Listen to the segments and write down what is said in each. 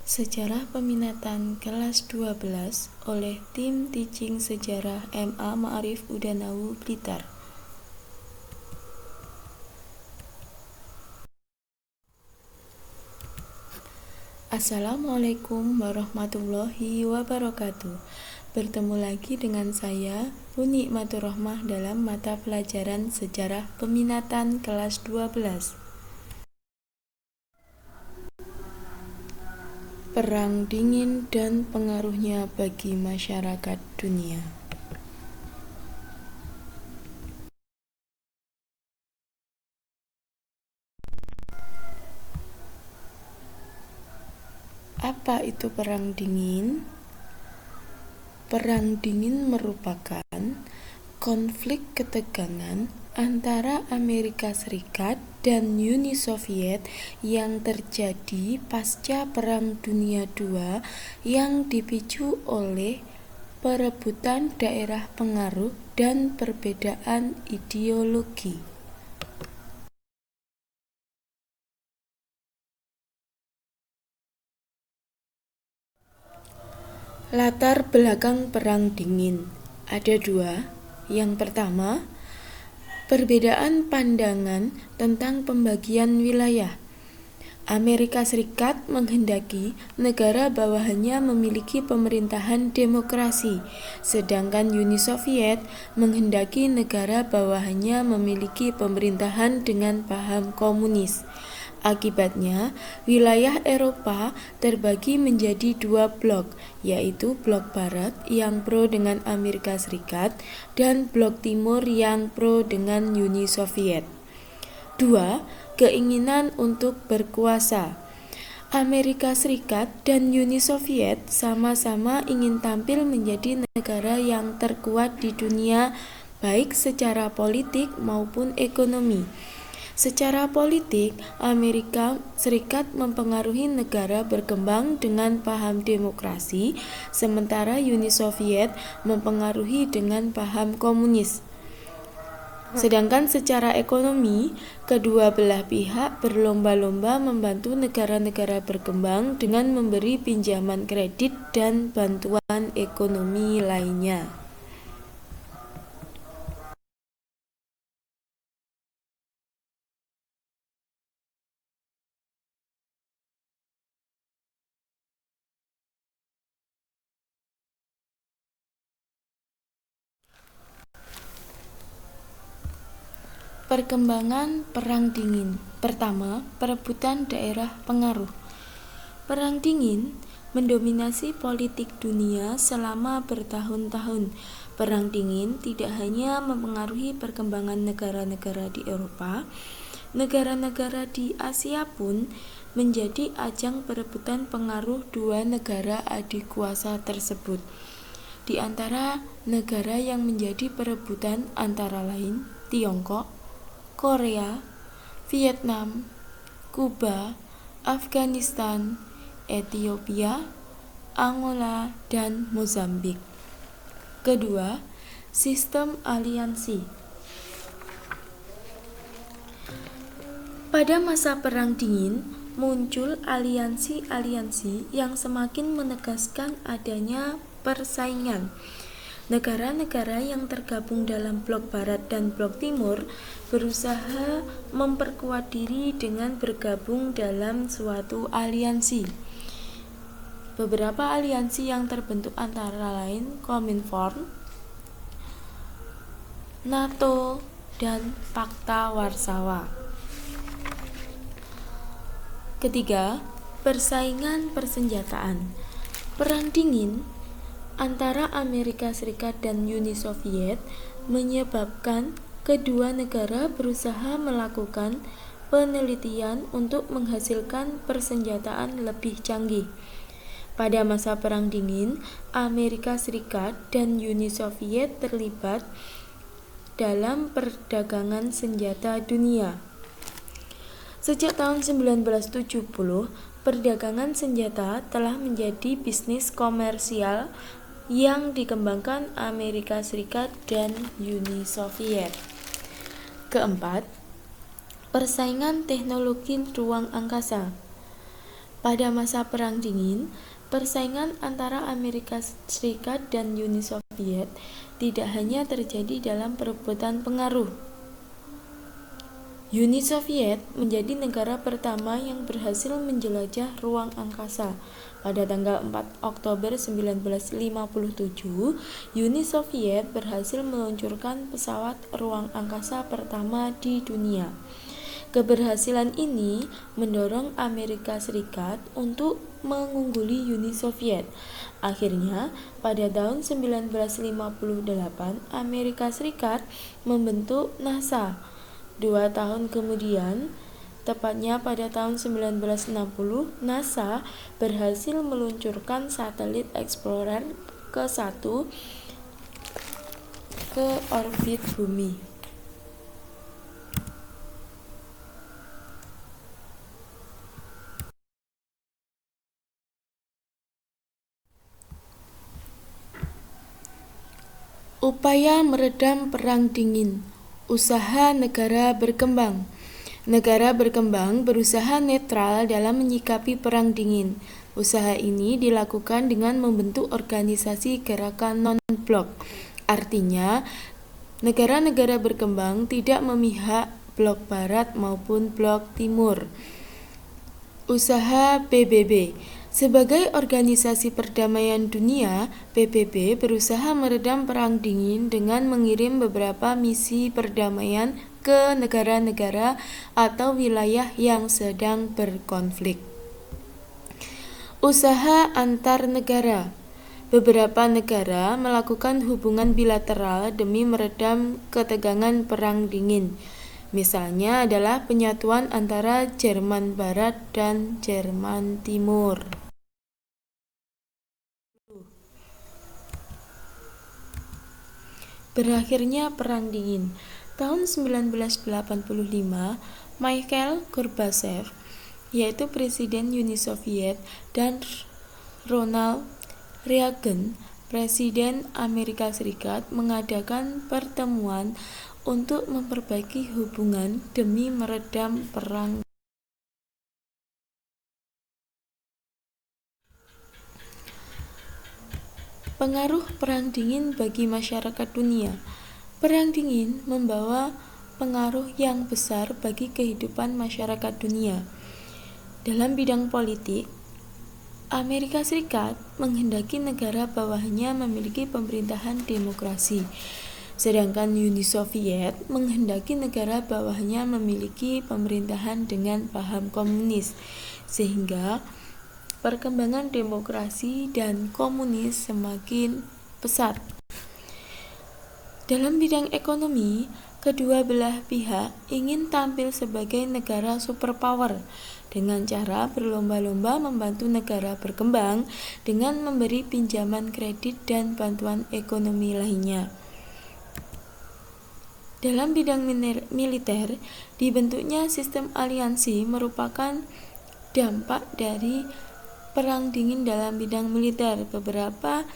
Sejarah Peminatan kelas 12 oleh Tim Teaching Sejarah MA Ma'arif Udanawu Blitar. Assalamualaikum warahmatullahi wabarakatuh. Bertemu lagi dengan saya, Uni Matur Rohmah dalam mata pelajaran Sejarah Peminatan kelas 12. Perang Dingin dan pengaruhnya bagi masyarakat dunia. Apa itu Perang Dingin? Perang Dingin merupakan konflik ketegangan antara Amerika Serikat dan Uni Soviet yang terjadi pasca Perang Dunia II yang dipicu oleh perebutan daerah pengaruh dan perbedaan ideologi. Latar belakang Perang Dingin ada dua. Yang pertama, perbedaan pandangan tentang pembagian wilayah. Amerika Serikat menghendaki negara bawahannya memiliki pemerintahan demokrasi, sedangkan Uni Soviet menghendaki negara bawahannya memiliki pemerintahan dengan paham komunis. Akibatnya, wilayah Eropa terbagi menjadi dua blok, yaitu blok Barat yang pro dengan Amerika Serikat dan blok Timur yang pro dengan Uni Soviet. 2. Keinginan untuk berkuasa. Amerika Serikat dan Uni Soviet sama-sama ingin tampil menjadi negara yang terkuat di dunia, baik secara politik maupun ekonomi. Secara politik, Amerika Serikat mempengaruhi negara berkembang dengan paham demokrasi, sementara Uni Soviet mempengaruhi dengan paham komunis. Sedangkan secara ekonomi, kedua belah pihak berlomba-lomba membantu negara-negara berkembang dengan memberi pinjaman kredit dan bantuan ekonomi lainnya. Perkembangan Perang Dingin. Pertama, perebutan daerah pengaruh. Perang Dingin mendominasi politik dunia selama bertahun-tahun. Perang Dingin tidak hanya mempengaruhi perkembangan negara-negara di Eropa, negara-negara di Asia pun menjadi ajang perebutan pengaruh dua negara adikuasa tersebut. Di antara negara yang menjadi perebutan antara lain Tiongkok, Korea, Vietnam, Kuba, Afghanistan, Ethiopia, Angola, dan Mozambik. Kedua, sistem aliansi. Pada masa Perang Dingin, muncul aliansi-aliansi yang semakin menegaskan adanya persaingan. Negara-negara yang tergabung dalam blok Barat dan blok Timur berusaha memperkuat diri dengan bergabung dalam suatu aliansi. Beberapa aliansi yang terbentuk antara lain Kominform, NATO, dan Pakta Warsawa. Ketiga, persaingan persenjataan. Perang Dingin antara Amerika Serikat dan Uni Soviet menyebabkan kedua negara berusaha melakukan penelitian untuk menghasilkan persenjataan lebih canggih. Pada masa Perang Dingin, Amerika Serikat dan Uni Soviet terlibat dalam perdagangan senjata dunia. Sejak tahun 1970, perdagangan senjata telah menjadi bisnis komersial yang dikembangkan Amerika Serikat dan Uni Soviet. Keempat, persaingan teknologi ruang angkasa. Pada masa Perang Dingin, persaingan antara Amerika Serikat dan Uni Soviet tidak hanya terjadi dalam perebutan pengaruh. Uni Soviet menjadi negara pertama yang berhasil menjelajah ruang angkasa. Pada tanggal 4 Oktober 1957, Uni Soviet berhasil meluncurkan pesawat ruang angkasa pertama di dunia. Keberhasilan ini mendorong Amerika Serikat untuk mengungguli Uni Soviet. Akhirnya, pada tahun 1958, Amerika Serikat membentuk NASA. 2 tahun kemudian, tepatnya pada tahun 1960, NASA berhasil meluncurkan satelit Explorer ke-1 ke orbit bumi. Upaya meredam Perang Dingin. Usaha negara berkembang. Negara berkembang berusaha netral dalam menyikapi Perang Dingin. Usaha ini dilakukan dengan membentuk organisasi gerakan non-blok. Artinya, negara-negara berkembang tidak memihak blok barat maupun blok timur. Usaha PBB. Sebagai organisasi perdamaian dunia, PBB berusaha meredam Perang Dingin dengan mengirim beberapa misi perdamaian ke negara-negara atau wilayah yang sedang berkonflik. Usaha antar negara. Beberapa negara melakukan hubungan bilateral demi meredam ketegangan Perang Dingin. Misalnya adalah penyatuan antara Jerman Barat dan Jerman Timur. Berakhirnya Perang Dingin. Tahun 1985, Mikhail Gorbachev, yaitu Presiden Uni Soviet, dan Ronald Reagan, Presiden Amerika Serikat, mengadakan pertemuan untuk memperbaiki hubungan demi meredam perang. Pengaruh Perang Dingin bagi masyarakat dunia. Perang Dingin membawa pengaruh yang besar bagi kehidupan masyarakat dunia. Dalam bidang politik, Amerika Serikat menghendaki negara bawahnya memiliki pemerintahan demokrasi, sedangkan Uni Soviet menghendaki negara bawahnya memiliki pemerintahan dengan paham komunis, sehingga perkembangan demokrasi dan komunis semakin pesat. Dalam bidang ekonomi, kedua belah pihak ingin tampil sebagai negara superpower dengan cara berlomba-lomba membantu negara berkembang dengan memberi pinjaman kredit dan bantuan ekonomi lainnya. Dalam bidang militer, dibentuknya sistem aliansi merupakan dampak dari Perang Dingin dalam bidang militer. Beberapa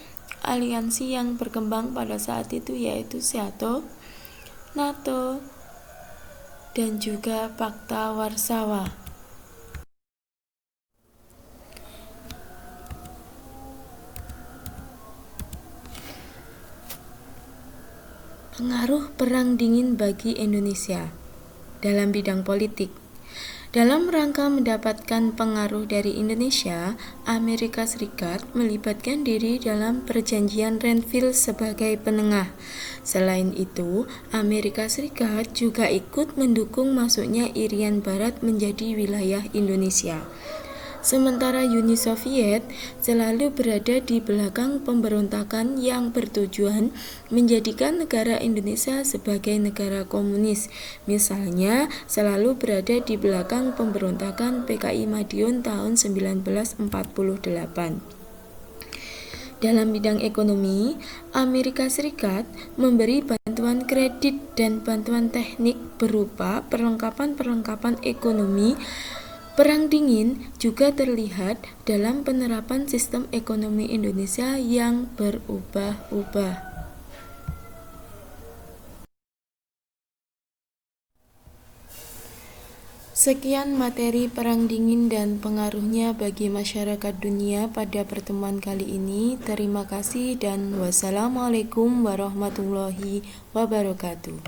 aliansi yang berkembang pada saat itu yaitu NATO, dan juga Pakta Warsawa. Pengaruh Perang Dingin bagi Indonesia dalam bidang politik. Dalam rangka mendapatkan pengaruh dari Indonesia, Amerika Serikat melibatkan diri dalam perjanjian Renville sebagai penengah. Selain itu, Amerika Serikat juga ikut mendukung masuknya Irian Barat menjadi wilayah Indonesia. Sementara Uni Soviet selalu berada di belakang pemberontakan yang bertujuan menjadikan negara Indonesia sebagai negara komunis. Misalnya, selalu berada di belakang pemberontakan PKI Madiun tahun 1948. Dalam bidang ekonomi, Amerika Serikat memberi bantuan kredit dan bantuan teknik berupa perlengkapan-perlengkapan ekonomi. Perang Dingin juga terlihat dalam penerapan sistem ekonomi Indonesia yang berubah-ubah. Sekian materi Perang Dingin dan pengaruhnya bagi masyarakat dunia pada pertemuan kali ini. Terima kasih dan wassalamualaikum warahmatullahi wabarakatuh.